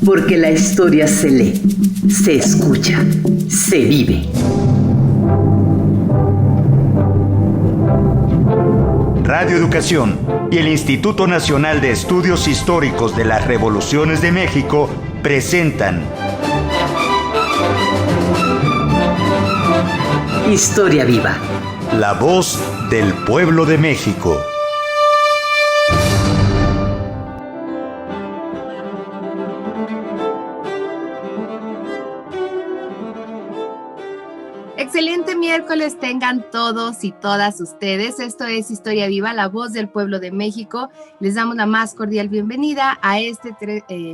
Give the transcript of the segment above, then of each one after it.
Porque la historia se lee, se escucha, se vive. Radio Educación y el Instituto Nacional de Estudios Históricos de las Revoluciones de México presentan Historia Viva. La voz del pueblo de México. Excelente miércoles tengan todos y todas ustedes. Esto es Historia Viva, la voz del pueblo de México. Les damos la más cordial bienvenida a este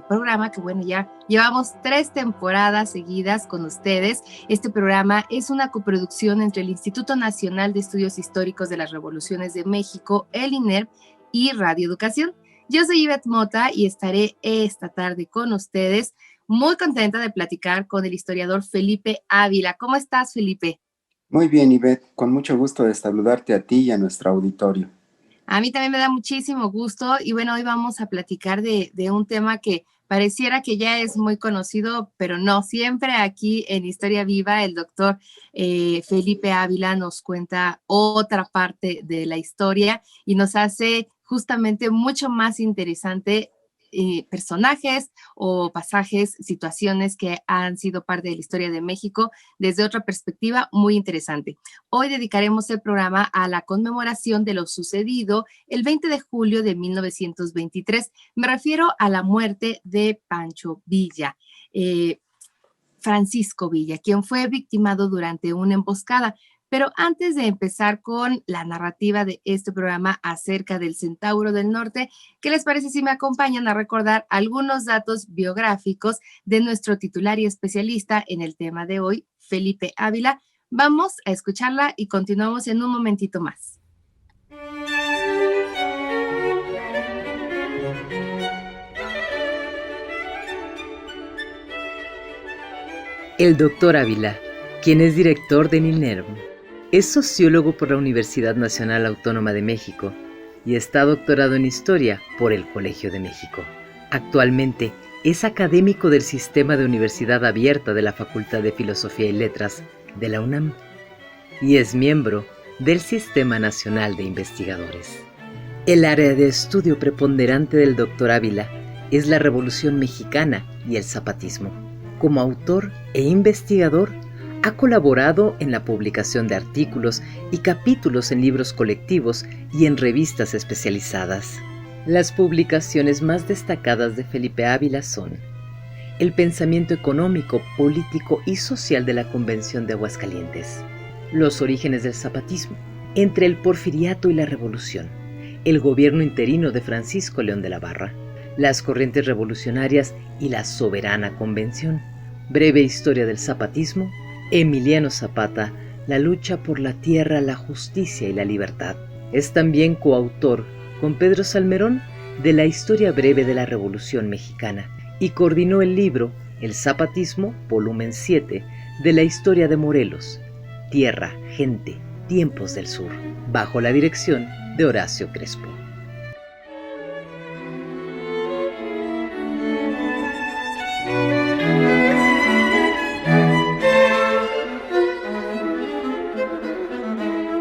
programa que, bueno, ya llevamos 3 temporadas seguidas con ustedes. Este programa es una coproducción entre el Instituto Nacional de Estudios Históricos de las Revoluciones de México, el INERM, y Radio Educación. Yo soy Ivette Mota y estaré esta tarde con ustedes. Muy contenta de platicar con el historiador Felipe Ávila. ¿Cómo estás, Felipe? Muy bien, Ivette. Con mucho gusto de saludarte a ti y a nuestro auditorio. A mí también me da muchísimo gusto. Y bueno, hoy vamos a platicar de un tema que pareciera que ya es muy conocido, pero no. Siempre aquí en Historia Viva, el doctor Felipe Ávila nos cuenta otra parte de la historia y nos hace justamente mucho más interesante personajes o pasajes, situaciones que han sido parte de la historia de México desde otra perspectiva muy interesante. Hoy dedicaremos el programa a la conmemoración de lo sucedido el 20 de julio de 1923. Me refiero a la muerte de Pancho Villa, Francisco Villa, quien fue victimado durante una emboscada. Pero antes de empezar con la narrativa de este programa acerca del Centauro del Norte, ¿qué les parece si me acompañan a recordar algunos datos biográficos de nuestro titular y especialista en el tema de hoy, Felipe Ávila? Vamos a escucharla y continuamos en un momentito más. El doctor Ávila, quien es director del INERM, es sociólogo por la Universidad Nacional Autónoma de México y está doctorado en Historia por el Colegio de México. Actualmente es académico del Sistema de Universidad Abierta de la Facultad de Filosofía y Letras de la UNAM y es miembro del Sistema Nacional de Investigadores. El área de estudio preponderante del doctor Ávila es la Revolución Mexicana y el zapatismo. Como autor e investigador, ha colaborado en la publicación de artículos y capítulos en libros colectivos y en revistas especializadas. Las publicaciones más destacadas de Felipe Ávila son El pensamiento económico, político y social de la Convención de Aguascalientes, Los orígenes del zapatismo, Entre el porfiriato y la revolución, El gobierno interino de Francisco León de la Barra, Las corrientes revolucionarias y la soberana convención, Breve historia del zapatismo, Emiliano Zapata, La lucha por la tierra, la justicia y la libertad. Es también coautor con Pedro Salmerón de la Historia breve de la Revolución Mexicana y coordinó el libro El zapatismo, volumen 7, de la historia de Morelos, Tierra, gente, tiempos del sur, bajo la dirección de Horacio Crespo.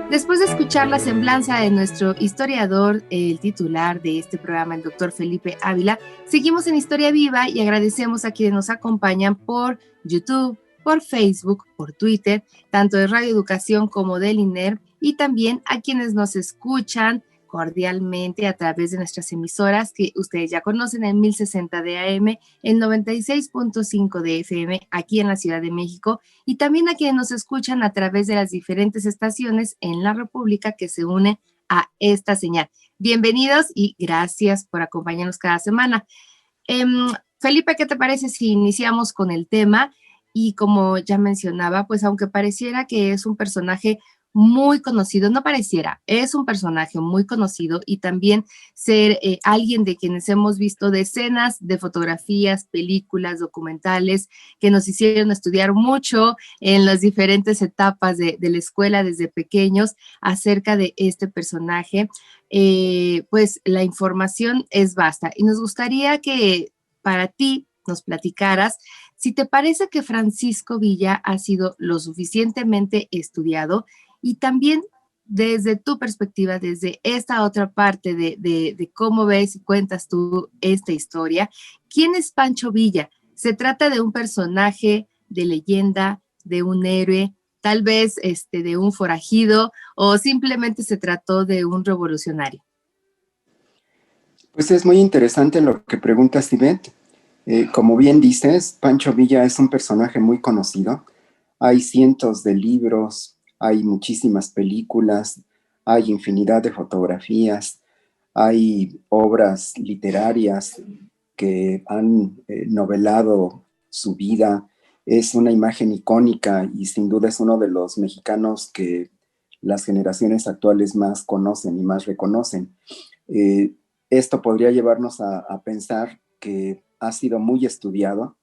Después de escuchar la semblanza de nuestro historiador, el titular de este programa, el doctor Felipe Ávila, seguimos en Historia Viva y agradecemos a quienes nos acompañan por YouTube, por Facebook, por Twitter, tanto de Radio Educación como del INERM, y también a quienes nos escuchan cordialmente a través de nuestras emisoras que ustedes ya conocen, en 1060 de AM, el 96.5 de FM aquí en la Ciudad de México, y también a quienes nos escuchan a través de las diferentes estaciones en la República que se unen a esta señal. Bienvenidos y gracias por acompañarnos cada semana. Felipe, ¿qué te parece si iniciamos con el tema? Y como ya mencionaba, pues aunque pareciera que es un personaje muy conocido, no pareciera, es un personaje muy conocido y también ser alguien de quienes hemos visto decenas de fotografías, películas, documentales que nos hicieron estudiar mucho en las diferentes etapas de la escuela desde pequeños acerca de este personaje. pues la información es vasta. Y nos gustaría que para ti nos platicaras si te parece que Francisco Villa ha sido lo suficientemente estudiado y también desde tu perspectiva, desde esta otra parte de cómo ves y cuentas tú esta historia. ¿Quién es Pancho Villa? ¿Se trata de un personaje de leyenda, de un héroe, tal vez de un forajido, o simplemente se trató de un revolucionario? Pues es muy interesante lo que preguntas, Ivette. Como bien dices, Pancho Villa es un personaje muy conocido. Hay cientos de libros, hay muchísimas películas, hay infinidad de fotografías, hay obras literarias que han novelado su vida. Es una imagen icónica y sin duda es uno de los mexicanos que las generaciones actuales más conocen y más reconocen. Eh, Esto podría llevarnos a pensar que ha sido muy estudiado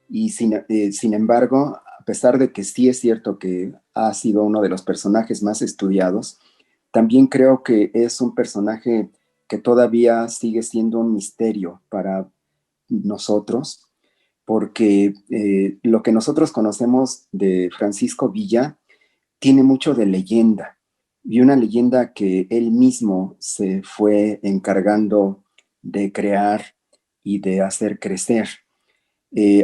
y sin embargo, a pesar de que sí es cierto que ha sido uno de los personajes más estudiados, también creo que es un personaje que todavía sigue siendo un misterio para nosotros, porque lo que nosotros conocemos de Francisco Villa tiene mucho de leyenda y una leyenda que él mismo se fue encargando de crear y de hacer crecer.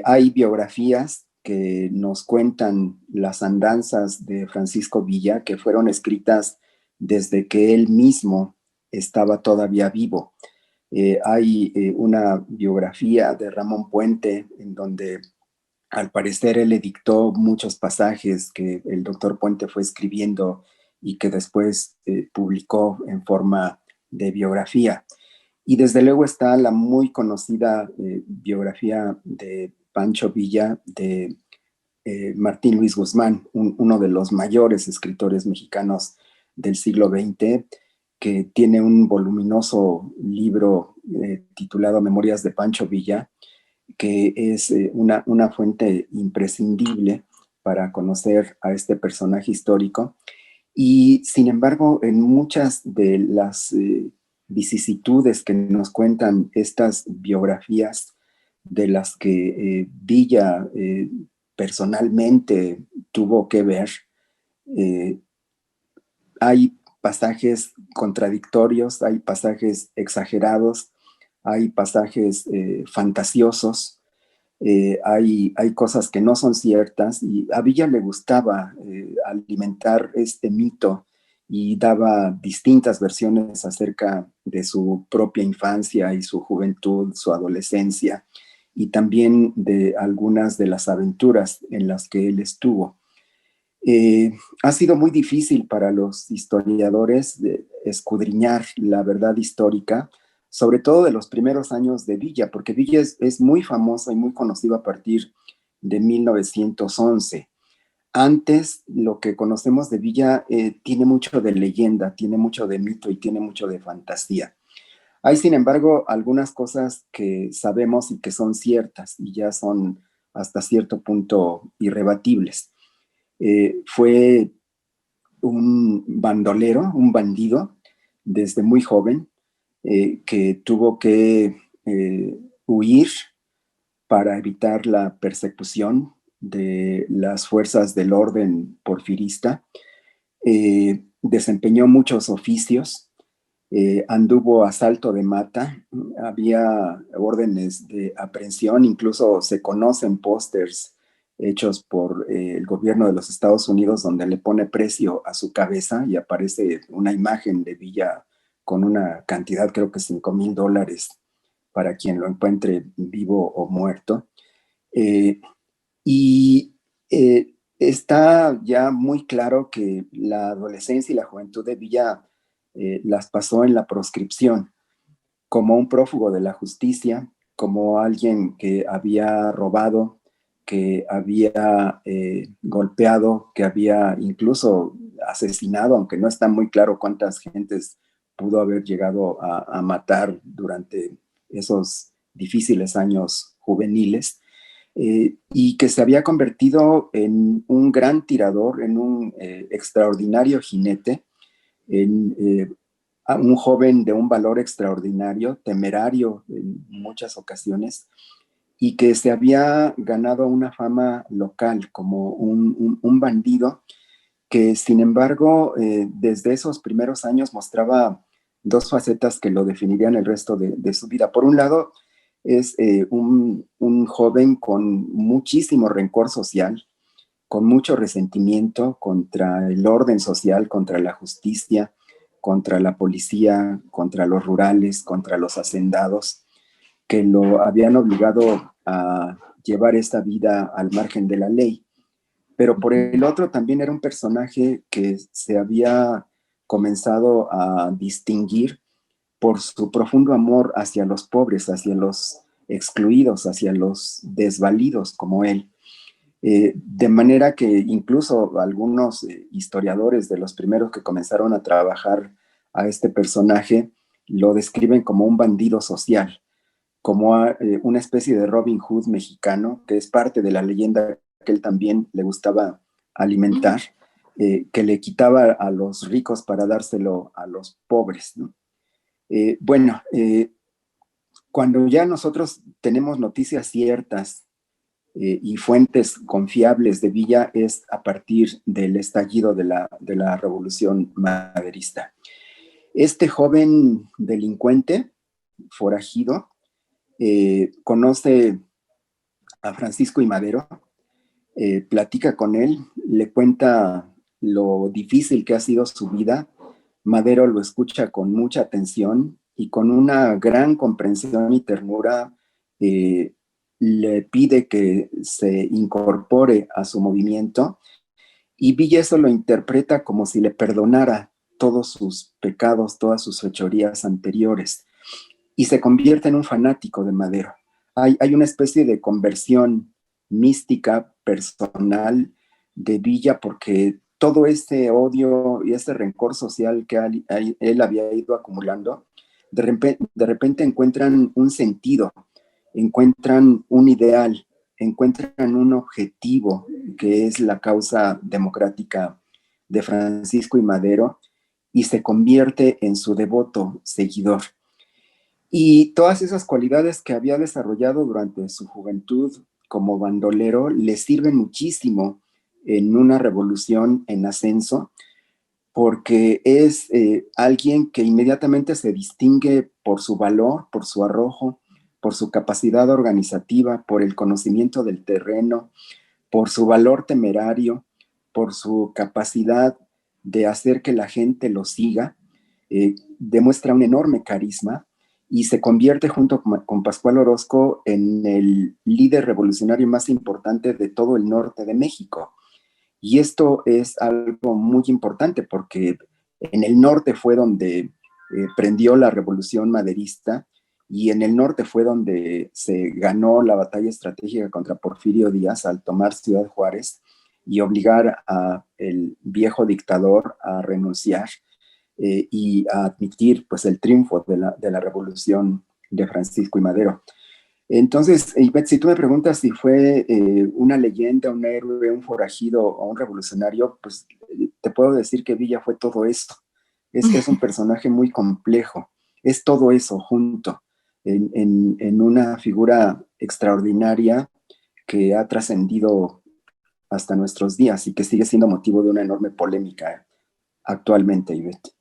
Hay biografías que nos cuentan las andanzas de Francisco Villa que fueron escritas desde que él mismo estaba todavía vivo. Hay una biografía de Ramón Puente en donde al parecer él le dictó muchos pasajes que el doctor Puente fue escribiendo y que después publicó en forma de biografía. Y desde luego está la muy conocida biografía de Pancho Villa de Martín Luis Guzmán, uno de los mayores escritores mexicanos del siglo XX, que tiene un voluminoso libro titulado Memorias de Pancho Villa, que es una fuente imprescindible para conocer a este personaje histórico. Y sin embargo, en muchas de las vicisitudes que nos cuentan estas biografías de las que Villa personalmente tuvo que ver, eh, hay pasajes contradictorios, hay pasajes exagerados, hay pasajes fantasiosos, hay cosas que no son ciertas y a Villa le gustaba alimentar este mito y daba distintas versiones acerca de su propia infancia y su juventud, su adolescencia y también de algunas de las aventuras en las que él estuvo. Eh, Ha sido muy difícil para los historiadores de escudriñar la verdad histórica, sobre todo de los primeros años de Villa, porque Villa es muy famoso y muy conocido a partir de 1911. Antes, lo que conocemos de Villa tiene mucho de leyenda, tiene mucho de mito y tiene mucho de fantasía. Hay, sin embargo, algunas cosas que sabemos y que son ciertas y ya son hasta cierto punto irrebatibles. Fue un bandolero, un bandido, desde muy joven, que tuvo que huir para evitar la persecución de las fuerzas del orden porfirista. Desempeñó muchos oficios, anduvo a salto de mata, había órdenes de aprehensión, incluso se conocen pósters hechos por el gobierno de los Estados Unidos donde le pone precio a su cabeza y aparece una imagen de Villa con una cantidad, creo que $5,000 para quien lo encuentre vivo o muerto. Eh, y está ya muy claro que la adolescencia y la juventud de Villa las pasó en la proscripción, como un prófugo de la justicia, como alguien que había robado, que había golpeado, que había incluso asesinado, aunque no está muy claro cuántas gentes pudo haber llegado a matar durante esos difíciles años juveniles. Y que se había convertido en un gran tirador, en un extraordinario jinete, en un joven de un valor extraordinario, temerario en muchas ocasiones, y que se había ganado una fama local como un bandido que, sin embargo, desde esos primeros años mostraba dos facetas que lo definirían el resto de su vida. Por un lado, es un joven con muchísimo rencor social, con mucho resentimiento contra el orden social, contra la justicia, contra la policía, contra los rurales, contra los hacendados, que lo habían obligado a llevar esta vida al margen de la ley. Pero por el otro también era un personaje que se había comenzado a distinguir por su profundo amor hacia los pobres, hacia los excluidos, hacia los desvalidos como él. De manera que incluso algunos historiadores de los primeros que comenzaron a trabajar a este personaje lo describen como un bandido social, como una especie de Robin Hood mexicano, que es parte de la leyenda que él también le gustaba alimentar, que le quitaba a los ricos para dárselo a los pobres, ¿no? Bueno, cuando ya nosotros tenemos noticias ciertas y fuentes confiables de Villa es a partir del estallido de la Revolución Maderista. Este joven delincuente, forajido, conoce a Francisco I. Madero, platica con él, le cuenta lo difícil que ha sido su vida. Madero lo escucha con mucha atención y con una gran comprensión y ternura le pide que se incorpore a su movimiento, y Villa eso lo interpreta como si le perdonara todos sus pecados, todas sus fechorías anteriores, y se convierte en un fanático de Madero. Hay una especie de conversión mística, personal de Villa, porque todo ese odio y ese rencor social que él había ido acumulando, de repente encuentran un sentido, encuentran un ideal, encuentran un objetivo, que es la causa democrática de Francisco I. Madero, y se convierte en su devoto seguidor. Y todas esas cualidades que había desarrollado durante su juventud como bandolero le sirven muchísimo en una revolución en ascenso, porque es alguien que inmediatamente se distingue por su valor, por su arrojo, por su capacidad organizativa, por el conocimiento del terreno, por su valor temerario, por su capacidad de hacer que la gente lo siga. Demuestra un enorme carisma y se convierte junto con Pascual Orozco en el líder revolucionario más importante de todo el norte de México. Y esto es algo muy importante porque en el norte fue donde prendió la revolución maderista, y en el norte fue donde se ganó la batalla estratégica contra Porfirio Díaz al tomar Ciudad Juárez y obligar al viejo dictador a renunciar y a admitir pues el triunfo de la revolución de Francisco I. Madero. Entonces, Ivette, si tú me preguntas si fue una leyenda, un héroe, un forajido o un revolucionario, pues te puedo decir que Villa fue todo eso. Es un personaje muy complejo, es todo eso junto en una figura extraordinaria que ha trascendido hasta nuestros días y que sigue siendo motivo de una enorme polémica actualmente, Ivette.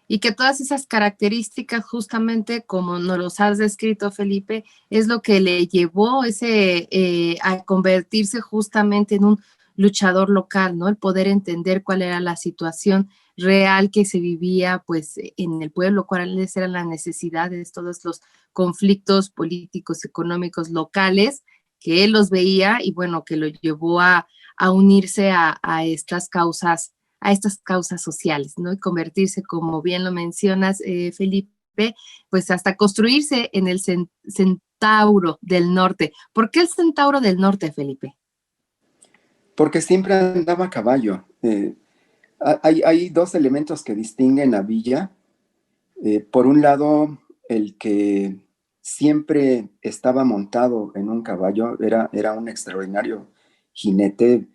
Y que todas esas características, justamente como nos los has descrito, Felipe, es lo que le llevó a convertirse justamente en un luchador local, ¿no? El poder entender cuál era la situación real que se vivía, pues, en el pueblo, cuáles eran las necesidades, todos los conflictos políticos, económicos, locales, que él los veía y, bueno, que lo llevó a unirse a estas causas sociales, ¿no? Y convertirse, como bien lo mencionas, Felipe, pues hasta construirse en el Centauro del Norte. ¿Por qué el Centauro del Norte, Felipe? Porque siempre andaba a caballo. Hay dos elementos que distinguen a Villa. Por un lado, el que siempre estaba montado en un caballo, era un extraordinario jinete.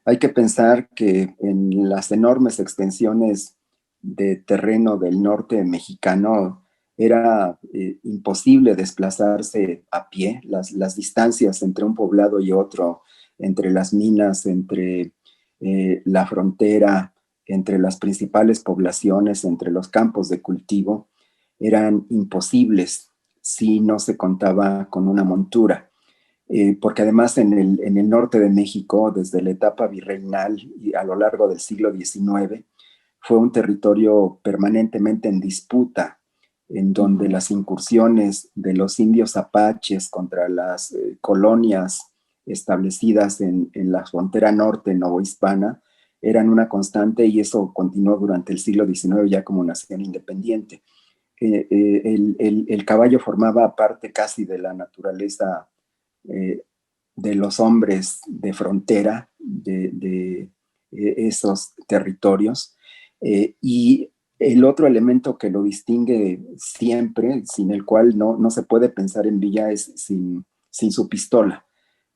Hay que pensar que en las enormes extensiones de terreno del norte mexicano era imposible desplazarse a pie. Las distancias entre un poblado y otro, entre las minas, entre la frontera, entre las principales poblaciones, entre los campos de cultivo, eran imposibles si no se contaba con una montura. Porque además en el norte de México, desde la etapa virreinal y a lo largo del siglo XIX, fue un territorio permanentemente en disputa, en donde las incursiones de los indios apaches contra las colonias establecidas en la frontera norte novohispana eran una constante, y eso continuó durante el siglo XIX ya como nación independiente. El caballo formaba parte casi de la naturaleza de los hombres de frontera de esos territorios. Y el otro elemento que lo distingue siempre, sin el cual no se puede pensar en Villa, es sin su pistola.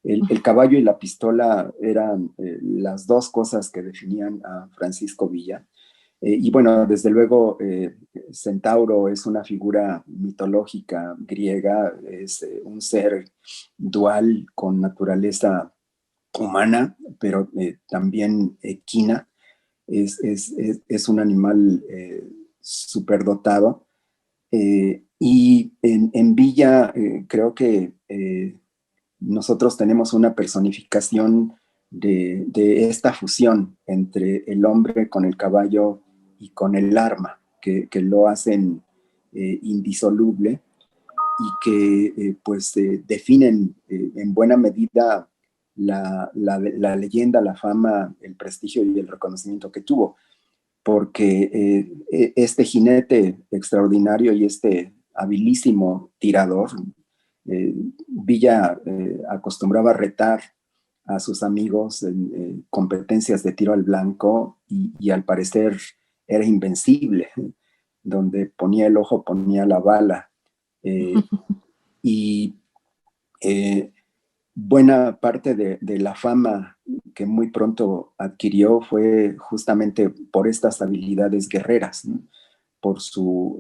El caballo y la pistola eran las dos cosas que definían a Francisco Villa. Y bueno, desde luego, Centauro es una figura mitológica griega, es un ser dual con naturaleza humana, pero también equina. Es un animal superdotado. Y en Villa creo que nosotros tenemos una personificación de esta fusión entre el hombre con el caballo y con el arma, que lo hacen indisoluble y que definen en buena medida la leyenda, la fama, el prestigio y el reconocimiento que tuvo, porque este jinete extraordinario y este habilísimo tirador, Villa acostumbraba a retar a sus amigos en competencias de tiro al blanco y al parecer era invencible. Donde ponía el ojo ponía la bala. Y buena parte de la fama que muy pronto adquirió fue justamente por estas habilidades guerreras, ¿no? Por su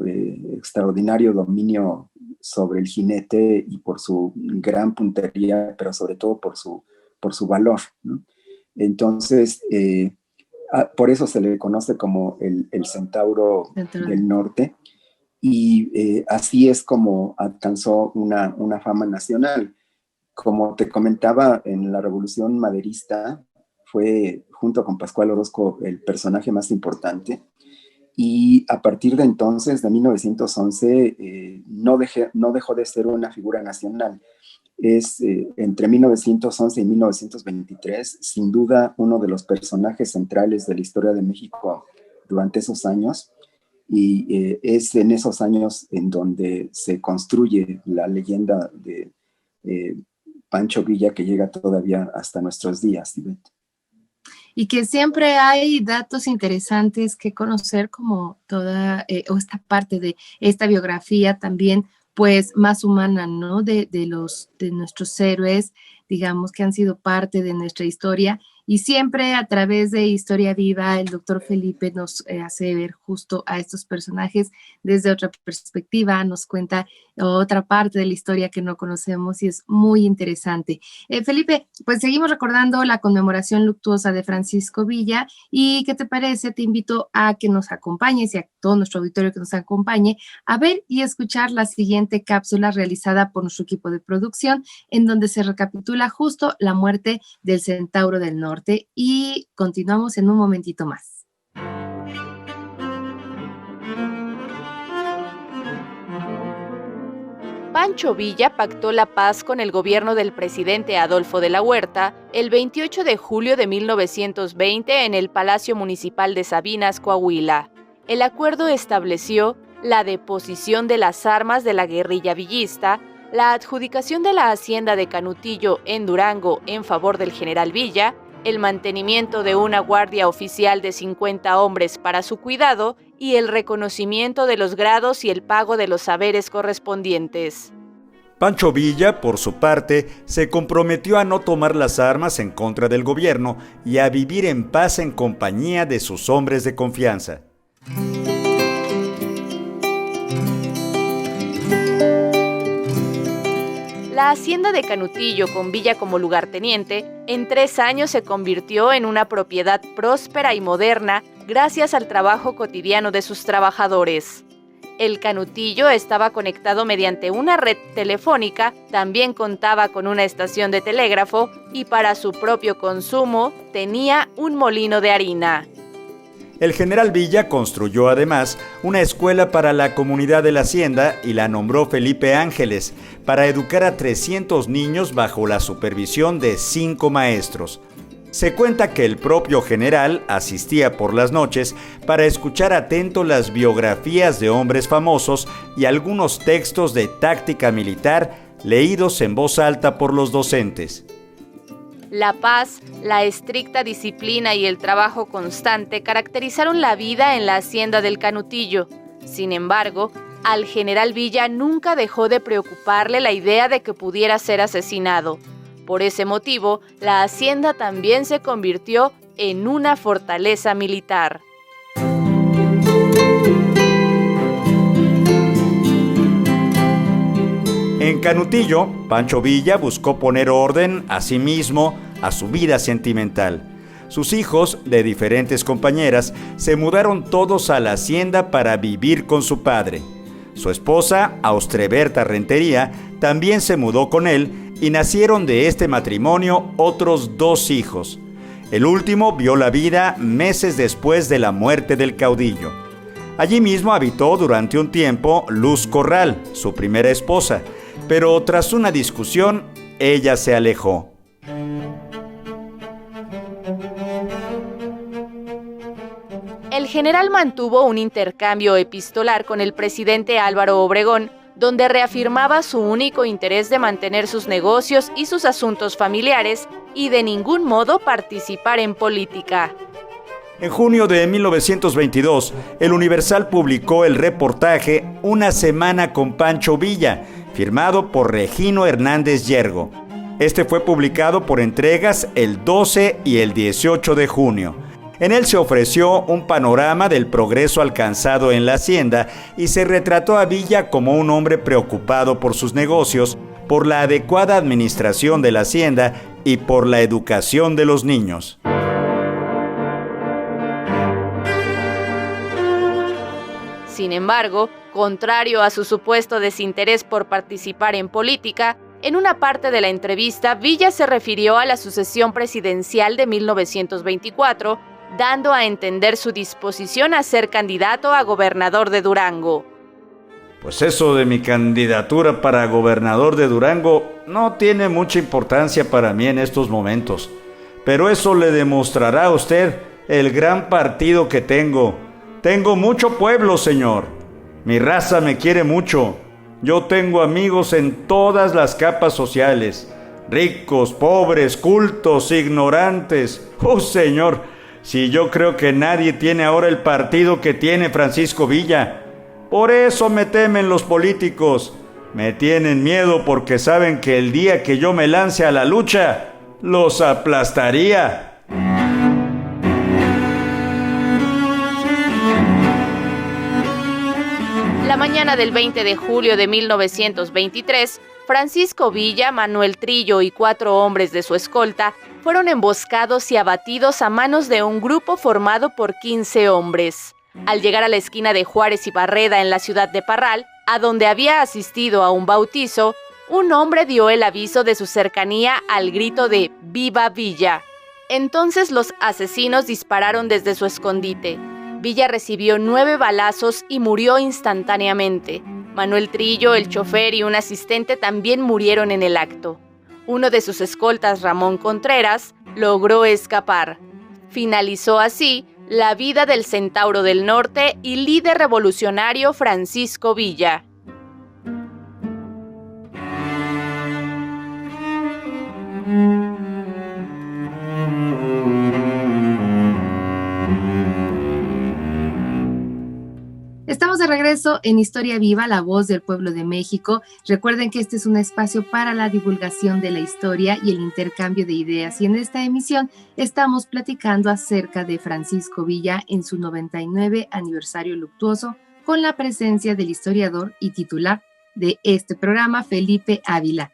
extraordinario dominio sobre el jinete y por su gran puntería, pero sobre todo por su valor, ¿no? Entonces, por eso se le conoce como el Centauro del Norte, y así es como alcanzó una fama nacional. Como te comentaba, en la Revolución Maderista fue, junto con Pascual Orozco, el personaje más importante, y a partir de entonces, de 1911, no dejó de ser una figura nacional. Es entre 1911 y 1923, sin duda, uno de los personajes centrales de la historia de México durante esos años, y es en esos años en donde se construye la leyenda de Pancho Villa, que llega todavía hasta nuestros días, Ivette. Y que siempre hay datos interesantes que conocer, como toda o esta parte de esta biografía también, pues más humana, ¿no? De nuestros héroes, digamos, que han sido parte de nuestra historia. Y siempre a través de Historia Viva, el doctor Felipe nos hace ver justo a estos personajes desde otra perspectiva, nos cuenta otra parte de la historia que no conocemos y es muy interesante. Felipe, pues seguimos recordando la conmemoración luctuosa de Francisco Villa, y ¿qué te parece? Te invito a que nos acompañes y a todo nuestro auditorio que nos acompañe a ver y escuchar la siguiente cápsula realizada por nuestro equipo de producción, en donde se recapitula justo la muerte del Centauro del Norte. Y continuamos en un momentito más. Pancho Villa pactó la paz con el gobierno del presidente Adolfo de la Huerta el 28 de julio de 1920 en el Palacio Municipal de Sabinas, Coahuila. El acuerdo estableció la deposición de las armas de la guerrilla villista, la adjudicación de la hacienda de Canutillo en Durango en favor del general Villa, el mantenimiento de una guardia oficial de 50 hombres para su cuidado y el reconocimiento de los grados y el pago de los saberes correspondientes. Pancho Villa, por su parte, se comprometió a no tomar las armas en contra del gobierno y a vivir en paz en compañía de sus hombres de confianza. La hacienda de Canutillo, con villa como lugarteniente, en 3 años se convirtió en una propiedad próspera y moderna gracias al trabajo cotidiano de sus trabajadores. El Canutillo estaba conectado mediante una red telefónica, también contaba con una estación de telégrafo y para su propio consumo tenía un molino de harina. El general Villa construyó además una escuela para la comunidad de la hacienda y la nombró Felipe Ángeles para educar a 300 niños bajo la supervisión de 5 maestros. Se cuenta que el propio general asistía por las noches para escuchar atento las biografías de hombres famosos y algunos textos de táctica militar leídos en voz alta por los docentes. La paz, la estricta disciplina y el trabajo constante caracterizaron la vida en la hacienda del Canutillo. Sin embargo, al general Villa nunca dejó de preocuparle la idea de que pudiera ser asesinado. Por ese motivo, la hacienda también se convirtió en una fortaleza militar. En Canutillo, Pancho Villa buscó poner orden a sí mismo a su vida sentimental. Sus hijos, de diferentes compañeras, se mudaron todos a la hacienda para vivir con su padre. Su esposa, Austreberta Rentería, también se mudó con él y nacieron de este matrimonio otros 2 hijos. El último vio la vida meses después de la muerte del caudillo. Allí mismo habitó durante un tiempo Luz Corral, su primera esposa, pero tras una discusión, ella se alejó. El general mantuvo un intercambio epistolar con el presidente Álvaro Obregón, donde reafirmaba su único interés de mantener sus negocios y sus asuntos familiares y de ningún modo participar en política. En junio de 1922, el Universal publicó el reportaje Una semana con Pancho Villa, firmado por Regino Hernández Yergo. Este fue publicado por entregas el 12 y el 18 de junio. En él se ofreció un panorama del progreso alcanzado en la hacienda y se retrató a Villa como un hombre preocupado por sus negocios, por la adecuada administración de la hacienda y por la educación de los niños. Sin embargo, contrario a su supuesto desinterés por participar en política, en una parte de la entrevista Villa se refirió a la sucesión presidencial de 1924, dando a entender su disposición a ser candidato a gobernador de Durango. Pues eso de mi candidatura para gobernador de Durango no tiene mucha importancia para mí en estos momentos, pero eso le demostrará a usted el gran partido que tengo. Tengo mucho pueblo, señor. Mi raza me quiere mucho. Yo tengo amigos en todas las capas sociales, ricos, pobres, cultos, ignorantes. ¡Oh, señor! Si yo creo que nadie tiene ahora el partido que tiene Francisco Villa. Por eso me temen los políticos. Me tienen miedo porque saben que el día que yo me lance a la lucha, los aplastaría. La mañana del 20 de julio de 1923, Francisco Villa, Manuel Trillo y 4 hombres de su escolta fueron emboscados y abatidos a manos de un grupo formado por 15 hombres. Al llegar a la esquina de Juárez y Barreda en la ciudad de Parral, a donde había asistido a un bautizo, un hombre dio el aviso de su cercanía al grito de ¡Viva Villa! Entonces los asesinos dispararon desde su escondite. Villa recibió 9 balazos y murió instantáneamente. Manuel Trillo, el chofer y un asistente también murieron en el acto. Uno de sus escoltas, Ramón Contreras, logró escapar. Finalizó así la vida del Centauro del Norte y líder revolucionario Francisco Villa. Estamos de regreso regreso en Historia Viva, la voz del pueblo de México. Recuerden que este es un espacio para la divulgación de la historia y el intercambio de ideas. Y en esta emisión estamos platicando acerca de Francisco Villa en su 99 aniversario luctuoso, con la presencia del historiador y titular de este programa, Felipe Ávila.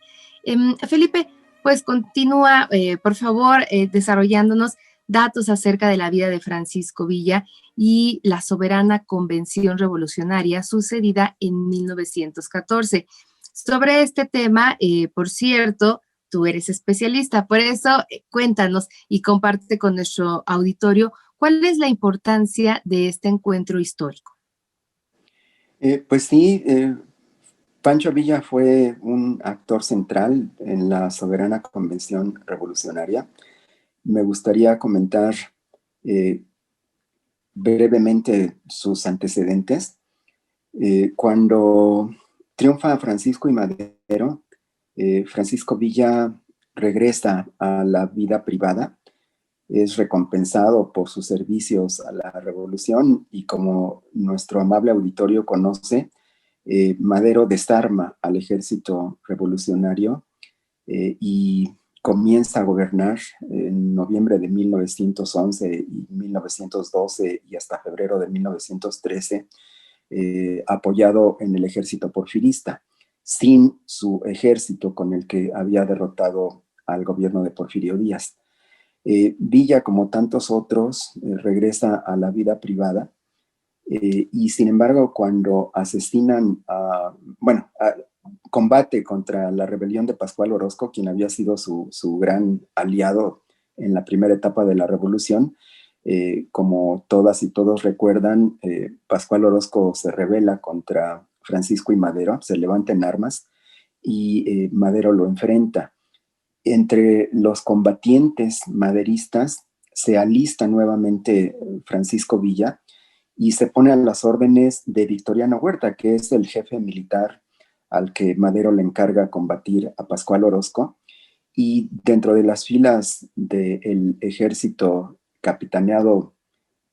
Felipe, pues continúa, por favor, desarrollándonos datos acerca de la vida de Francisco Villa y la soberana convención revolucionaria sucedida en 1914. Sobre este tema, por cierto, tú eres especialista, por eso cuéntanos y comparte con nuestro auditorio cuál es la importancia de este encuentro histórico. Pues sí, Pancho Villa fue un actor central en la soberana convención revolucionaria. Me gustaría comentar brevemente sus antecedentes. Cuando triunfa Francisco y Madero, Francisco Villa regresa a la vida privada, es recompensado por sus servicios a la revolución y, como nuestro amable auditorio conoce, Madero desarma al ejército revolucionario y comienza a gobernar en noviembre de 1911 y 1912 y hasta febrero de 1913, apoyado en el ejército porfirista, sin su ejército con el que había derrotado al gobierno de Porfirio Díaz. Villa, como tantos otros, regresa a la vida privada y, sin embargo, cuando asesinan combate contra la rebelión de Pascual Orozco, quien había sido su gran aliado en la primera etapa de la revolución. Como todas y todos recuerdan, Pascual Orozco se rebela contra Francisco y Madero, se levanta en armas y Madero lo enfrenta. Entre los combatientes maderistas se alista nuevamente Francisco Villa y se pone a las órdenes de Victoriano Huerta, que es el jefe militar al que Madero le encarga combatir a Pascual Orozco. Y dentro de las filas del ejército capitaneado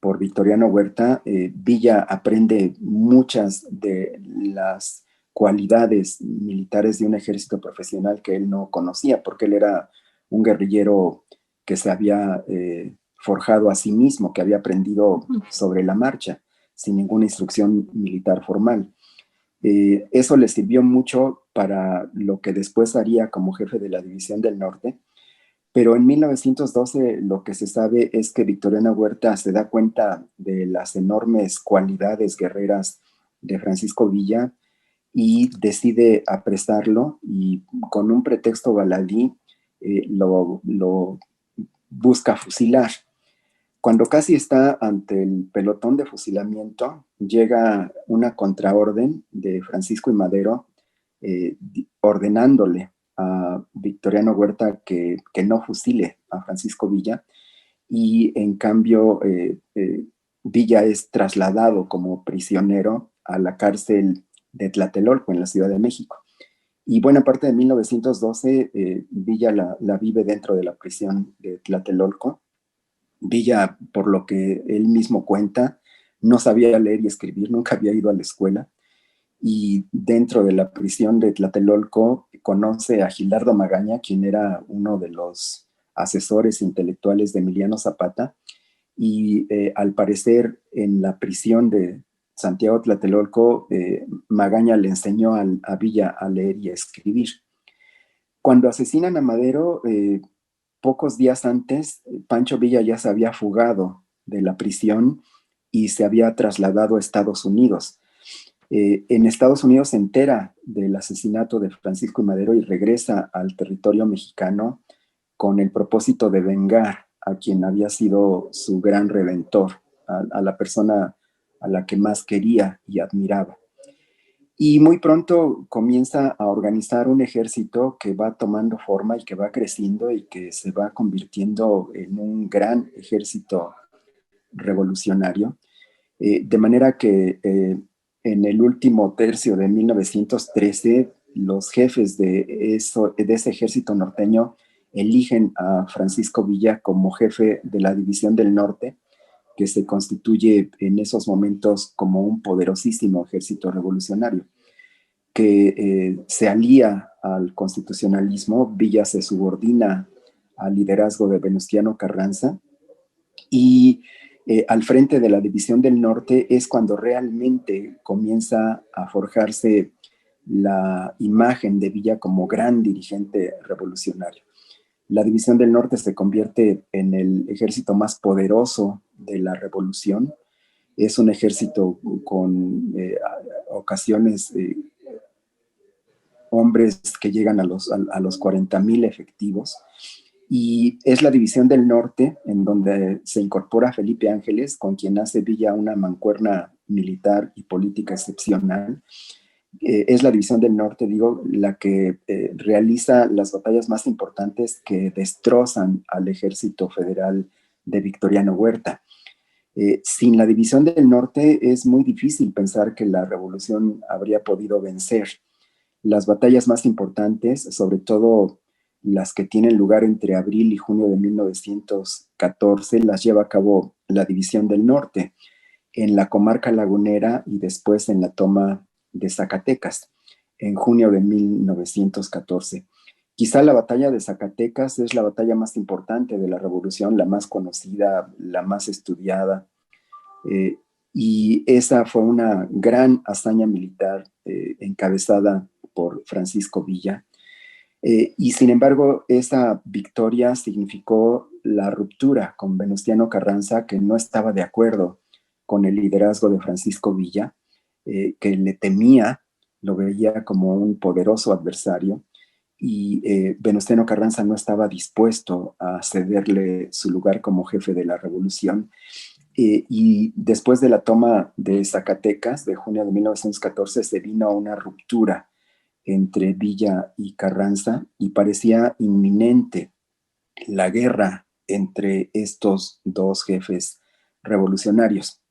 por Victoriano Huerta, Villa aprende muchas de las cualidades militares de un ejército profesional que él no conocía, porque él era un guerrillero que se había forjado a sí mismo, que había aprendido sobre la marcha, sin ninguna instrucción militar formal. Eso le sirvió mucho para lo que después haría como jefe de la División del Norte, pero en 1912 lo que se sabe es que Victoriano Huerta se da cuenta de las enormes cualidades guerreras de Francisco Villa y decide apresarlo, y con un pretexto baladí lo busca fusilar. Cuando casi está ante el pelotón de fusilamiento, llega una contraorden de Francisco y Madero ordenándole a Victoriano Huerta que no fusile a Francisco Villa, y en cambio Villa es trasladado como prisionero a la cárcel de Tlatelolco en la Ciudad de México. Y buena parte de 1912 Villa la vive dentro de la prisión de Tlatelolco. Villa, por lo que él mismo cuenta, no sabía leer y escribir, nunca había ido a la escuela, y dentro de la prisión de Tlatelolco conoce a Gilardo Magaña, quien era uno de los asesores intelectuales de Emiliano Zapata, y al parecer en la prisión de Santiago Tlatelolco, Magaña le enseñó a Villa a leer y a escribir. Cuando asesinan a Madero, pocos días antes, Pancho Villa ya se había fugado de la prisión y se había trasladado a Estados Unidos. En Estados Unidos se entera del asesinato de Francisco y Madero y regresa al territorio mexicano con el propósito de vengar a quien había sido su gran redentor, a la persona a la que más quería y admiraba. Y muy pronto comienza a organizar un ejército que va tomando forma y que va creciendo y que se va convirtiendo en un gran ejército revolucionario, de manera que en el último tercio de 1913 los jefes de ese ejército norteño eligen a Francisco Villa como jefe de la División del Norte, que se constituye en esos momentos como un poderosísimo ejército revolucionario, que se alía al constitucionalismo. Villa se subordina al liderazgo de Venustiano Carranza y al frente de la División del Norte es cuando realmente comienza a forjarse la imagen de Villa como gran dirigente revolucionario. La División del Norte se convierte en el ejército más poderoso de la revolución. Es un ejército con ocasiones hombres que llegan a los 40,000 efectivos. Y es la División del Norte en donde se incorpora Felipe Ángeles, con quien hace Villa una mancuerna militar y política excepcional. Es la División del Norte, digo, la que realiza las batallas más importantes que destrozan al ejército federal de Victoriano Huerta. Sin la División del Norte es muy difícil pensar que la revolución habría podido vencer. Las batallas más importantes, sobre todo las que tienen lugar entre abril y junio de 1914, las lleva a cabo la División del Norte en la comarca lagunera y después en la toma de Zacatecas en junio de 1914. Quizá la batalla de Zacatecas es la batalla más importante de la revolución, la más conocida, la más estudiada, y esa fue una gran hazaña militar encabezada por Francisco Villa. Y sin embargo, esa victoria significó la ruptura con Venustiano Carranza, que no estaba de acuerdo con el liderazgo de Francisco Villa, que le temía, lo veía como un poderoso adversario, y Venustiano Carranza no estaba dispuesto a cederle su lugar como jefe de la revolución. Y después de la toma de Zacatecas de junio de 1914 se vino una ruptura entre Villa y Carranza y parecía inminente la guerra entre estos dos jefes revolucionarios.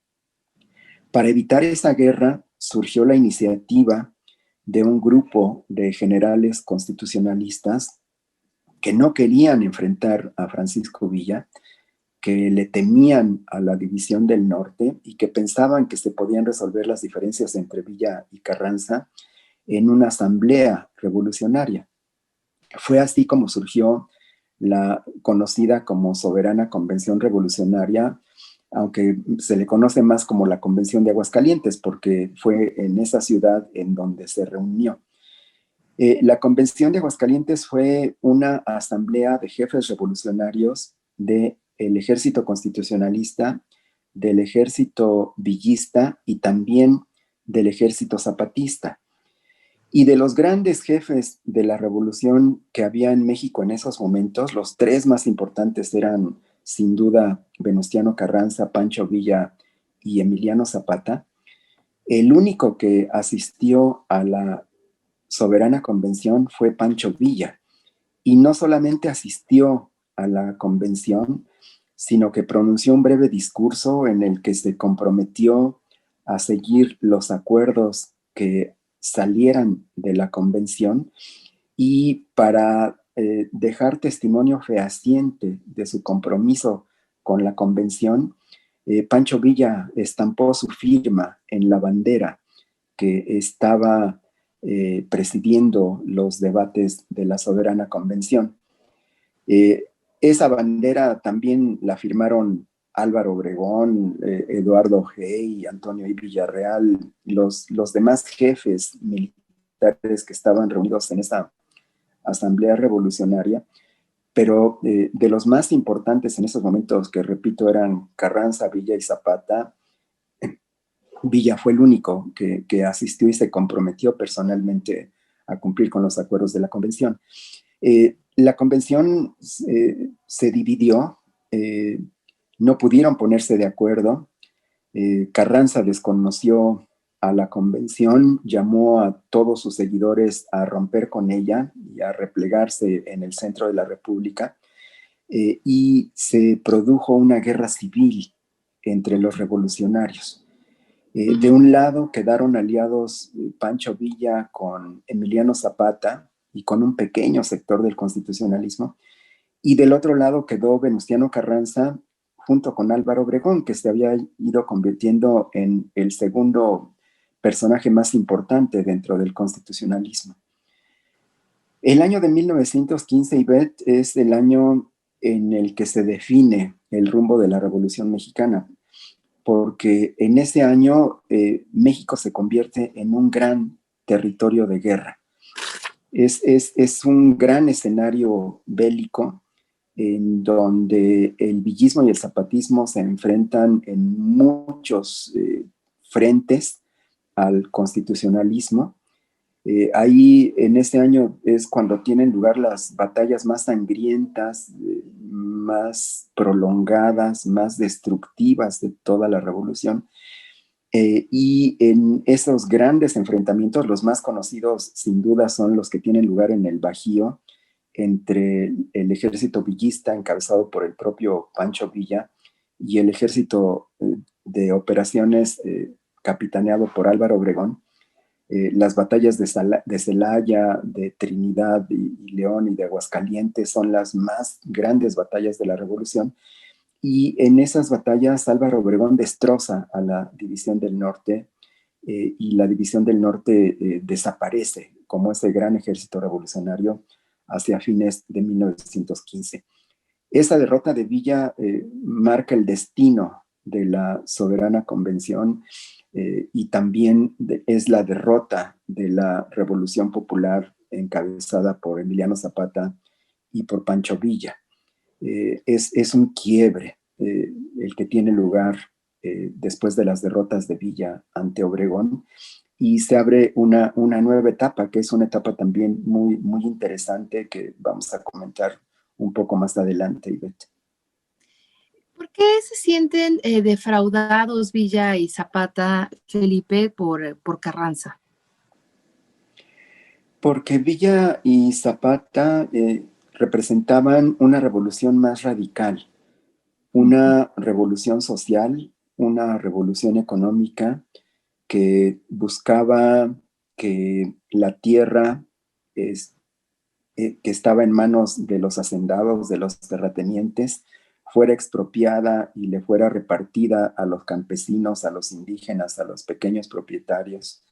Para evitar esa guerra surgió la iniciativa de un grupo de generales constitucionalistas que no querían enfrentar a Francisco Villa, que le temían a la División del Norte y que pensaban que se podían resolver las diferencias entre Villa y Carranza en una asamblea revolucionaria. Fue así como surgió la conocida como Soberana Convención Revolucionaria, aunque se le conoce más como la Convención de Aguascalientes, porque fue en esa ciudad en donde se reunió. La Convención de Aguascalientes fue una asamblea de jefes revolucionarios del ejército constitucionalista, del ejército villista y también del ejército zapatista. Y de los grandes jefes de la revolución que había en México en esos momentos, los tres más importantes eran sin duda Venustiano Carranza, Pancho Villa y Emiliano Zapata. El único que asistió a la Soberana Convención fue Pancho Villa, y no solamente asistió a la convención, sino que pronunció un breve discurso en el que se comprometió a seguir los acuerdos que salieran de la convención y para dejar testimonio fehaciente de su compromiso con la convención, Pancho Villa estampó su firma en la bandera que estaba presidiendo los debates de la Soberana Convención. Esa bandera también la firmaron Álvaro Obregón, Eduardo Hey, Antonio I. Villarreal, los demás jefes militares que estaban reunidos en esa asamblea revolucionaria, pero de los más importantes en esos momentos, que repito, eran Carranza, Villa y Zapata. Villa fue el único que asistió y se comprometió personalmente a cumplir con los acuerdos de la convención. La convención se dividió, no pudieron ponerse de acuerdo. Carranza desconoció a la convención, llamó a todos sus seguidores a romper con ella y a replegarse en el centro de la República, y se produjo una guerra civil entre los revolucionarios. De un lado quedaron aliados Pancho Villa con Emiliano Zapata y con un pequeño sector del constitucionalismo, y del otro lado quedó Venustiano Carranza junto con Álvaro Obregón, que se había ido convirtiendo en el segundo personaje más importante dentro del constitucionalismo. El año de 1915, Ivette, es el año en el que se define el rumbo de la Revolución Mexicana, porque en ese año México se convierte en un gran territorio de guerra. Es un gran escenario bélico en donde el villismo y el zapatismo se enfrentan en muchos frentes al constitucionalismo. Ahí en ese año es cuando tienen lugar las batallas más sangrientas, más prolongadas, más destructivas de toda la revolución. Y en esos grandes enfrentamientos, los más conocidos sin duda son los que tienen lugar en el Bajío, entre el ejército villista encabezado por el propio Pancho Villa y el ejército de operaciones capitaneado por Álvaro Obregón. Las batallas de Celaya, de Trinidad y León y de Aguascalientes son las más grandes batallas de la Revolución. Y en esas batallas Álvaro Obregón destroza a la División del Norte y la División del Norte desaparece como ese gran ejército revolucionario hacia fines de 1915. Esa derrota de Villa marca el destino de la soberana convención y también es la derrota de la Revolución Popular encabezada por Emiliano Zapata y por Pancho Villa. Es un quiebre el que tiene lugar después de las derrotas de Villa ante Obregón y se abre una nueva etapa, que es una etapa también muy, muy interesante que vamos a comentar un poco más adelante, Ivette. ¿Por qué se sienten defraudados Villa y Zapata, Felipe, por Carranza? Porque Villa y Zapata representaban una revolución más radical, una revolución social, una revolución económica que buscaba que la tierra que estaba en manos de los hacendados, de los terratenientes, fuera expropiada y le fuera repartida a los campesinos, a los indígenas, a los pequeños propietarios,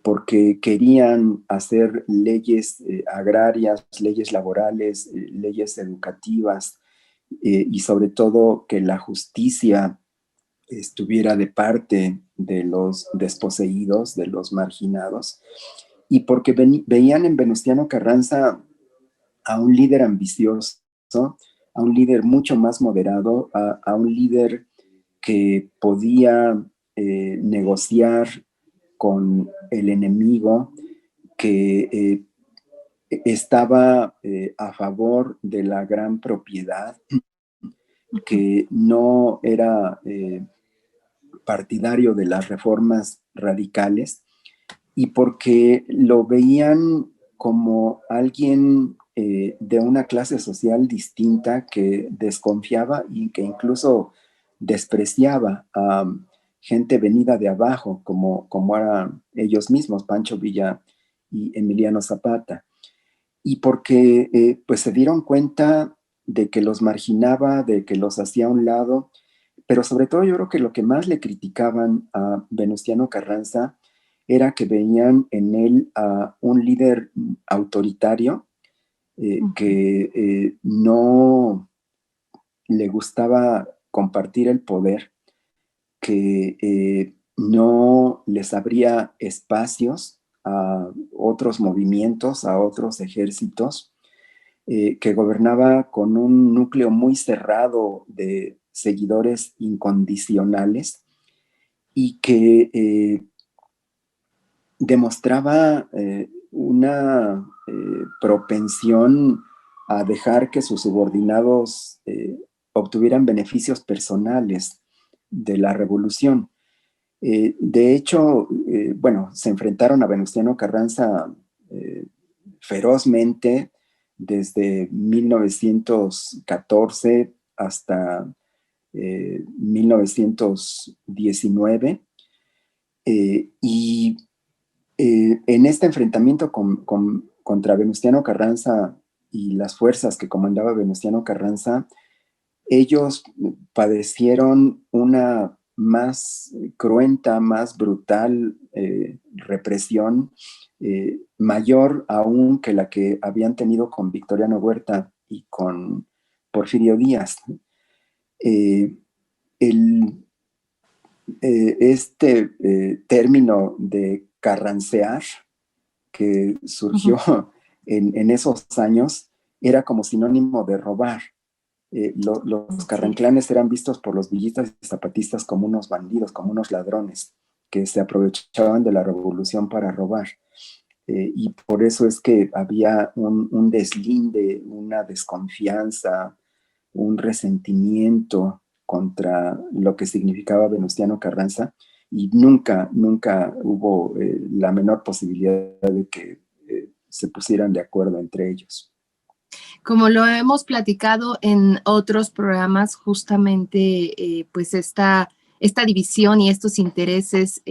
porque querían hacer leyes agrarias, leyes laborales, leyes educativas y sobre todo que la justicia estuviera de parte de los desposeídos, de los marginados, y porque veían en Venustiano Carranza a un líder ambicioso, a un líder mucho más moderado, a un líder que podía negociar con el enemigo, que estaba a favor de la gran propiedad, que no era partidario de las reformas radicales y porque lo veían como alguien de una clase social distinta que desconfiaba y que incluso despreciaba a gente venida de abajo, como eran ellos mismos, Pancho Villa y Emiliano Zapata. Y porque pues se dieron cuenta de que los marginaba, de que los hacía a un lado, pero sobre todo yo creo que lo que más le criticaban a Venustiano Carranza era que veían en él a un líder autoritario que no le gustaba compartir el poder, que no les abría espacios a otros movimientos, a otros ejércitos, que gobernaba con un núcleo muy cerrado de seguidores incondicionales y que demostraba una propensión a dejar que sus subordinados obtuvieran beneficios personales de la revolución. De hecho, bueno, se enfrentaron a Venustiano Carranza ferozmente desde 1914 hasta 1919 y en este enfrentamiento contra Venustiano Carranza y las fuerzas que comandaba Venustiano Carranza, Ellos padecieron una más cruenta, más brutal represión, mayor aún que la que habían tenido con Victoriano Huerta y con Porfirio Díaz. Eh, el, término de carrancear que surgió en esos años era como sinónimo de robar. Los carranclanes eran vistos por los villistas y zapatistas como unos bandidos, como unos ladrones que se aprovechaban de la revolución para robar. Y por eso es que había un deslinde, una desconfianza, un resentimiento contra lo que significaba Venustiano Carranza, y nunca hubo la menor posibilidad de que se pusieran de acuerdo entre ellos. Como lo hemos platicado en otros programas, justamente pues esta división y estos intereses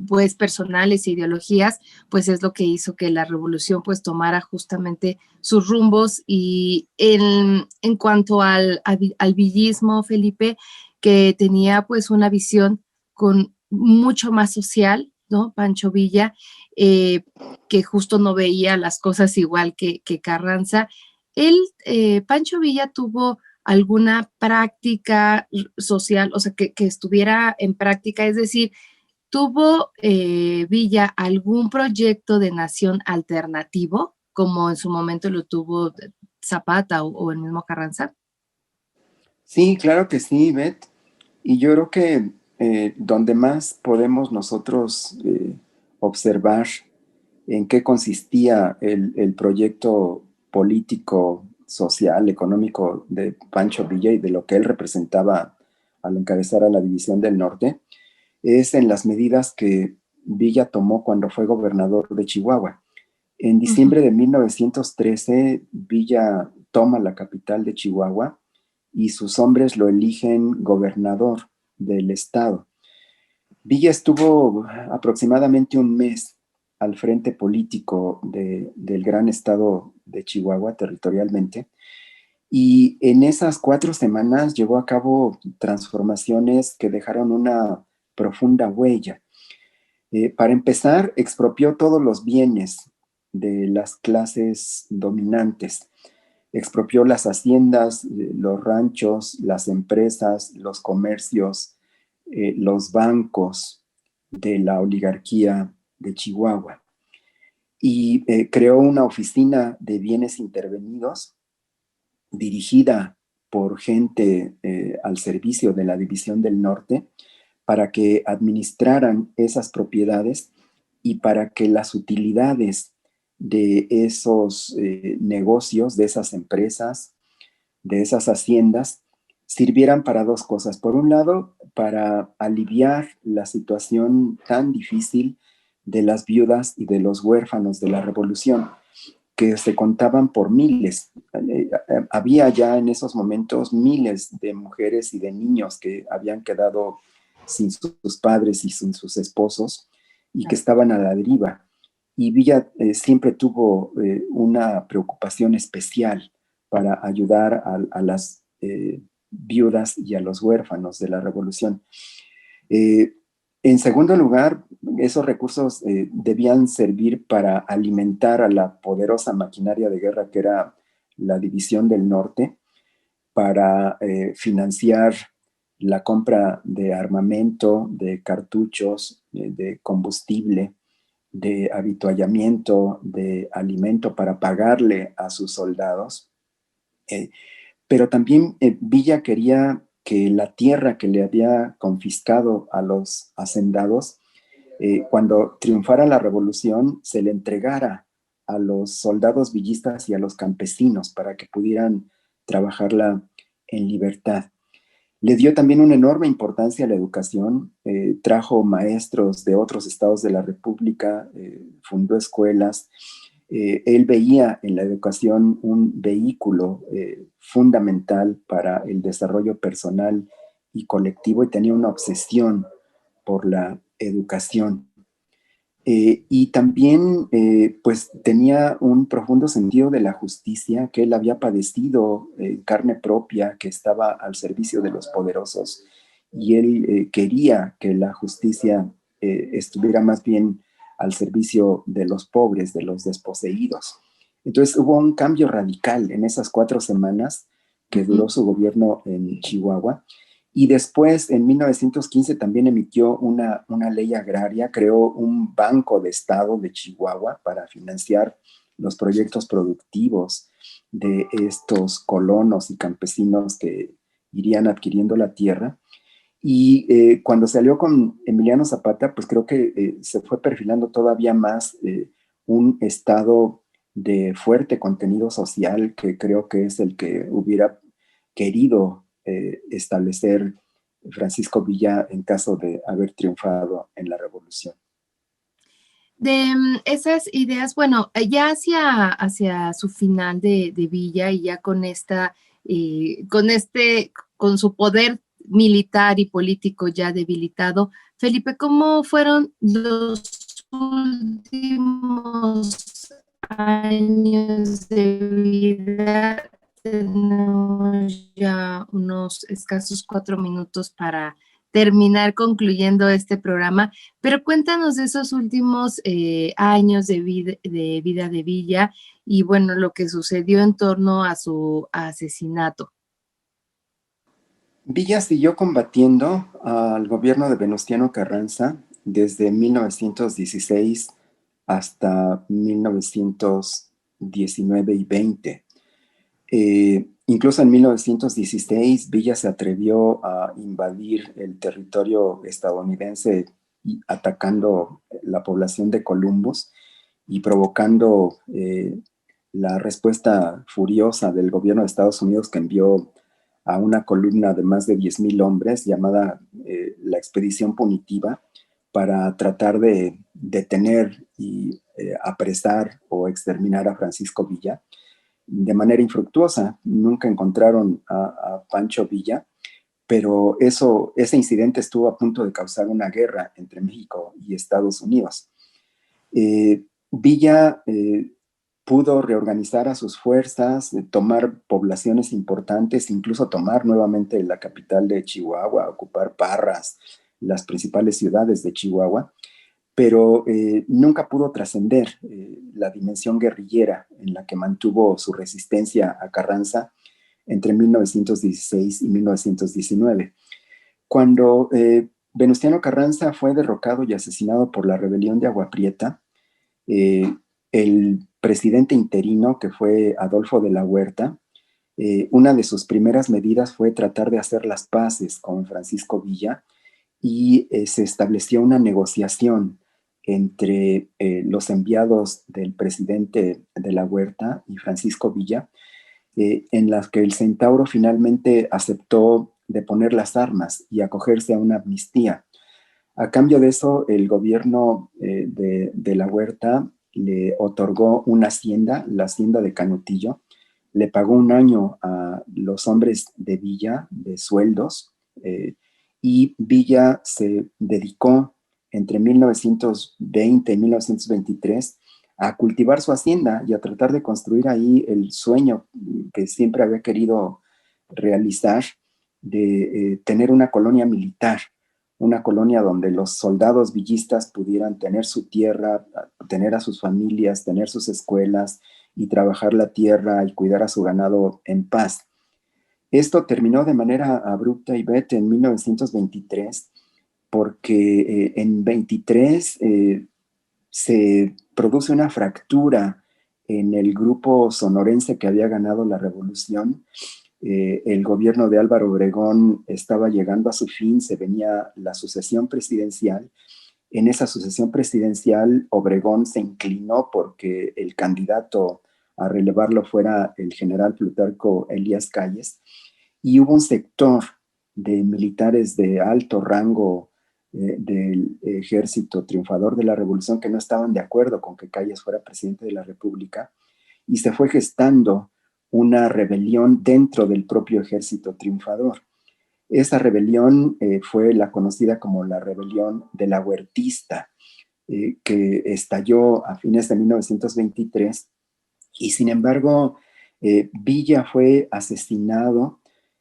pues personales e ideologías, pues es lo que hizo que la revolución pues tomara justamente sus rumbos. Y en cuanto al villismo, Felipe, que tenía pues una visión con mucho más social, ¿no? Pancho Villa, que justo no veía las cosas igual que Carranza. Él, Pancho Villa, tuvo alguna práctica social, o sea, que estuviera en práctica, es decir, ¿tuvo Villa algún proyecto de nación alternativo, como en su momento lo tuvo Zapata o el mismo Carranza? Sí, claro que sí, Beth. Y yo creo que donde más podemos nosotros observar en qué consistía el proyecto político, social, económico de Pancho Villa y de lo que él representaba al encabezar a la División del Norte, es en las medidas que Villa tomó cuando fue gobernador de Chihuahua. En diciembre de 1913, Villa toma la capital de Chihuahua y sus hombres lo eligen gobernador del estado. Villa estuvo aproximadamente un mes al frente político del gran estado de Chihuahua territorialmente, y en esas 4 semanas llevó a cabo transformaciones que dejaron una profunda huella. Para empezar, expropió todos los bienes de las clases dominantes. Expropió las haciendas, los ranchos, las empresas, los comercios, los bancos de la oligarquía de Chihuahua. Y creó una oficina de bienes intervenidos dirigida por gente al servicio de la División del Norte para que administraran esas propiedades y para que las utilidades de esos negocios, de esas empresas, de esas haciendas, sirvieran para dos cosas. Por un lado, para aliviar la situación tan difícil de las viudas y de los huérfanos de la revolución, que se contaban por miles. Había ya en esos momentos miles de mujeres y de niños que habían quedado sin sus padres y sin sus esposos y que estaban a la deriva. Y Villa siempre tuvo una preocupación especial para ayudar a las viudas y a los huérfanos de la revolución. En segundo lugar, esos recursos debían servir para alimentar a la poderosa maquinaria de guerra que era la División del Norte, para financiar la compra de armamento, de cartuchos, de combustible, de avituallamiento, de alimento para pagarle a sus soldados. Pero también Villa quería que la tierra que le había confiscado a los hacendados, cuando triunfara la revolución, se le entregara a los soldados villistas y a los campesinos para que pudieran trabajarla en libertad. Le dio también una enorme importancia a la educación, trajo maestros de otros estados de la República, fundó escuelas. Él veía en la educación un vehículo fundamental para el desarrollo personal y colectivo, y tenía una obsesión por la educación. Y también pues tenía un profundo sentido de la justicia que él había padecido en carne propia, que estaba al servicio de los poderosos, y él quería que la justicia estuviera más bien al servicio de los pobres, de los desposeídos. Entonces hubo un cambio radical en esas 4 semanas que duró su gobierno en Chihuahua. Y después, en 1915, también emitió una ley agraria, creó un banco de Estado de Chihuahua para financiar los proyectos productivos de estos colonos y campesinos que irían adquiriendo la tierra. Y cuando salió con Emiliano Zapata, pues creo que se fue perfilando todavía más un Estado de fuerte contenido social, que creo que es el que hubiera querido establecer Francisco Villa en caso de haber triunfado en la revolución. De esas ideas, bueno, ya hacia su final de Villa y ya con con su poder militar y político ya debilitado, Felipe, ¿cómo fueron los últimos años de vida? Tenemos ya unos escasos 4 minutos para terminar concluyendo este programa, pero cuéntanos de esos últimos años de vida de Villa y bueno, lo que sucedió en torno a su asesinato. Villa siguió combatiendo al gobierno de Venustiano Carranza desde 1916 hasta 1919 y 20. Incluso en 1916, Villa se atrevió a invadir el territorio estadounidense atacando la población de Columbus y provocando la respuesta furiosa del gobierno de Estados Unidos, que envió a una columna de más de 10,000 hombres llamada la Expedición Punitiva para tratar de detener y apresar o exterminar a Francisco Villa. De manera infructuosa, nunca encontraron a Pancho Villa, pero ese incidente estuvo a punto de causar una guerra entre México y Estados Unidos. Villa pudo reorganizar a sus fuerzas, tomar poblaciones importantes, incluso tomar nuevamente la capital de Chihuahua, ocupar Parras, las principales ciudades de Chihuahua, pero nunca pudo trascender la dimensión guerrillera en la que mantuvo su resistencia a Carranza entre 1916 y 1919. Cuando Venustiano Carranza fue derrocado y asesinado por la rebelión de Agua Prieta, el presidente interino, que fue Adolfo de la Huerta, una de sus primeras medidas fue tratar de hacer las paces con Francisco Villa y se estableció una negociación entre los enviados del presidente de la Huerta y Francisco Villa, en las que el Centauro finalmente aceptó deponer las armas y acogerse a una amnistía. A cambio de eso, el gobierno de la Huerta le otorgó una hacienda, la hacienda de Canutillo, le pagó un año a los hombres de Villa de sueldos, y Villa se dedicó entre 1920 y 1923 a cultivar su hacienda y a tratar de construir ahí el sueño que siempre había querido realizar de tener una colonia militar, una colonia donde los soldados villistas pudieran tener su tierra, tener a sus familias, tener sus escuelas y trabajar la tierra y cuidar a su ganado en paz. Esto terminó de manera abrupta y vete en 1923, porque en 23 se produce una fractura en el grupo sonorense que había ganado la revolución. El gobierno de Álvaro Obregón estaba llegando a su fin, se venía la sucesión presidencial. En esa sucesión presidencial, Obregón se inclinó porque el candidato a relevarlo fuera el general Plutarco Elías Calles, y hubo un sector de militares de alto rango del ejército triunfador de la revolución que no estaban de acuerdo con que Calles fuera presidente de la República, y se fue gestando una rebelión dentro del propio ejército triunfador. Esa rebelión fue la conocida como la rebelión de la Huertista, que estalló a fines de 1923, y sin embargo Villa fue asesinado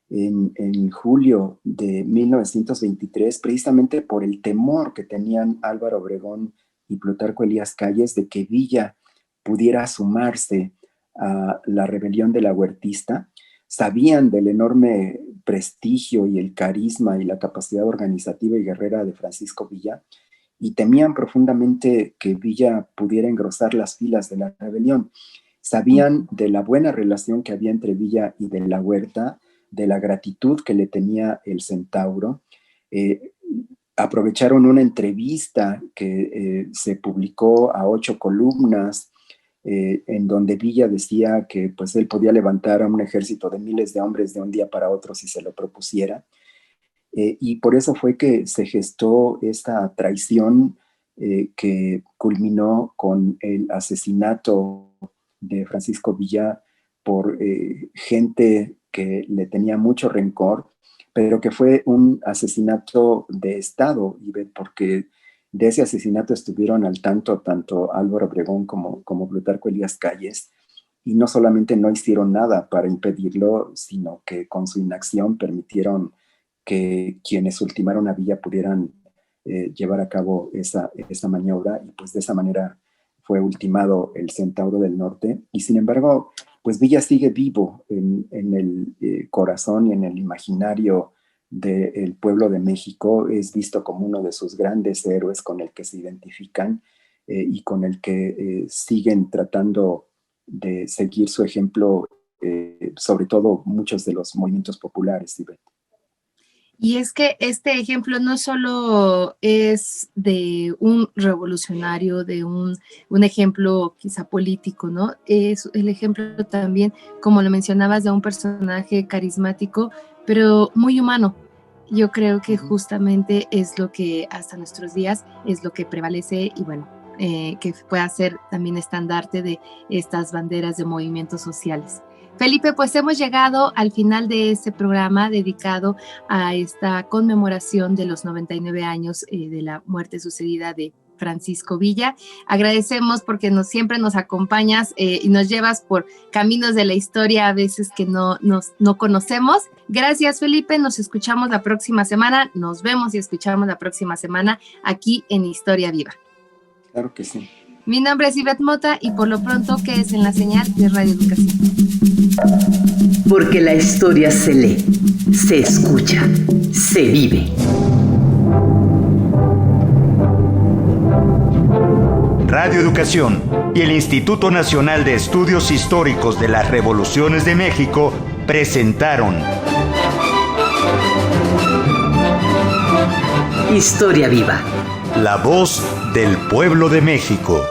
en julio de 1923 precisamente por el temor que tenían Álvaro Obregón y Plutarco Elías Calles de que Villa pudiera sumarse a la rebelión de la Huertista. Sabían del enorme prestigio y el carisma y la capacidad organizativa y guerrera de Francisco Villa, y temían profundamente que Villa pudiera engrosar las filas de la rebelión. Sabían de la buena relación que había entre Villa y de la Huerta, de la gratitud que le tenía el Centauro. Aprovecharon una entrevista que se publicó a 8 columnas, en donde Villa decía que pues, él podía levantar a un ejército de miles de hombres de un día para otro si se lo propusiera. Y por eso fue que se gestó esta traición que culminó con el asesinato de Francisco Villa por gente que le tenía mucho rencor, pero que fue un asesinato de Estado, porque de ese asesinato estuvieron al tanto Álvaro Obregón como Plutarco Elías Calles, y no solamente no hicieron nada para impedirlo, sino que con su inacción permitieron que quienes ultimaron a Villa pudieran llevar a cabo esa maniobra, y pues de esa manera fue ultimado el Centauro del Norte. Y sin embargo, pues Villa sigue vivo en el corazón y en el imaginario del pueblo de México. Es visto como uno de sus grandes héroes con el que se identifican y con el que siguen tratando de seguir su ejemplo, sobre todo muchos de los movimientos populares. Y es que este ejemplo no solo es de un revolucionario, de un ejemplo quizá político, ¿no? Es el ejemplo también, como lo mencionabas, de un personaje carismático, pero muy humano. Yo creo que justamente es lo que hasta nuestros días es lo que prevalece, y bueno, que pueda ser también estandarte de estas banderas de movimientos sociales. Felipe, pues hemos llegado al final de este programa dedicado a esta conmemoración de los 99 años de la muerte sucedida de Francisco Villa. Agradecemos porque siempre nos acompañas y nos llevas por caminos de la historia a veces que no conocemos. Gracias, Felipe. Nos escuchamos la próxima semana. Nos vemos y escuchamos la próxima semana aquí en Historia Viva. Claro que sí. Mi nombre es Ivette Mota y por lo pronto quédese en la señal de Radio Educación. Porque la historia se lee, se escucha, se vive. Radio Educación y el Instituto Nacional de Estudios Históricos de las Revoluciones de México presentaron Historia Viva. La voz del pueblo de México.